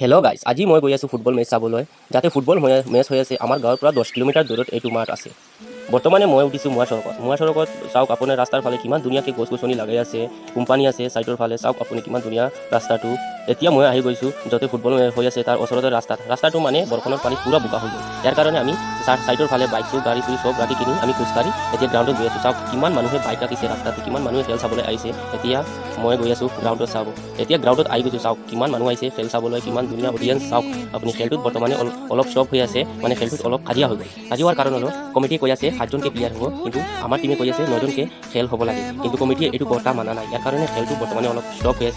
Hello' guys, আজি মই গৈ আছোঁ ফুটবল মেচ চাবলৈ। যাতে ফুটবল মেচ হৈ আছে আমাৰ গাঁৱৰ পৰা 10 কিলোমিটাৰ দূৰত এইটো মাঠ আছে। বৰ্তমানে মই উঠিছোঁ মোৱা চৰকত চাওক আপোনাৰ ৰাস্তাৰ ফালে কিমান ধুনীয়াকৈ গছ গছনি লগাই আছে, কোম্পানী আছে ছাইডৰ ফালে, চাওক আপুনি কিমান ধুনীয়া ৰাস্তাটো। এতিয়া মই আহি গৈছোঁ য'তে ফুটবল হৈ আছে তাৰ ওচৰতে ৰাস্তাটো মানে বৰষুণৰ পানীত পূৰা বোকা হৈ গ'ল। ইয়াৰ কাৰণে আমি ছাইডৰ ফালে বাইক গাড়ী চব ৰাখি কিনি আমি খোজকাঢ়ি এতিয়া গ্ৰাউণ্ডত গৈ আছোঁ। চাওক কিমান মানুহে বাইক ৰাখিছে ৰাস্তাতে, কিমান মানুহে খেল চাবলৈ আহিছে। এতিয়া মই গৈ আছোঁ গ্ৰাউণ্ডত চাব। এতিয়া গ্ৰাউণ্ডত আহি গৈছোঁ, চাওক কিমান মানুহ আহিছে খেল চাবলৈ, কিমান ধুনীয়া অডিয়েঞ্চ। চাওক আপুনি খেলটোত বৰ্তমানে অলপ ষ্টপ হৈ আছে, মানে খেলটোত অলপ কাজিয়া হৈ গ'ল। কাজিয়া হোৱাৰ কাৰণ হ'ল কমিটিয়ে কৈ আছে 7জনকৈ প্লেয়াৰ হ'ব, কিন্তু আমাৰ টিমে কৈ আছে 9জনকৈ খেল হ'ব লাগে, কিন্তু কমিটিয়ে এইটো কথা মানা নাই। ইয়াৰ কাৰণে খেলটো বৰ্তমানে অলপ ষ্টপ হৈ আছে।